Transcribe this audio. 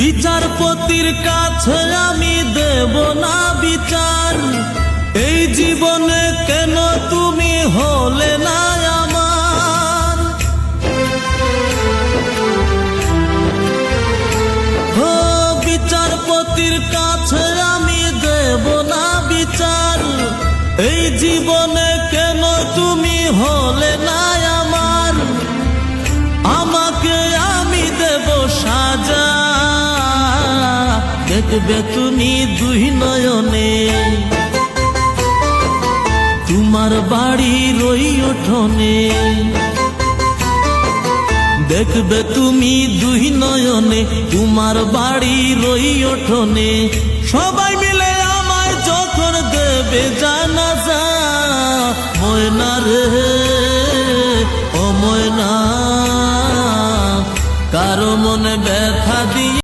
বিচারপতির কাছে আমি দেব না বিচার, এই জীবনে কেন তুমি হলে না আমার। ও বিচারপতির কাছে আমি দেব না বিচার, এই জীবনে কেন তুমি হলে না আমার। আমাকে আমি দেব সাজা, দেখবে তুমি দুই নয়নে। তোমার বাড়ির ওই উঠোনে দেখবে তুমি দুই নয়নে, তোমার বাড়ির ওই উঠোনে। সবাই মিলে আমায় যখন দেবে জানাজা, ময়না রে ও ময়না, কারো মনে ব্যথা দিয়ে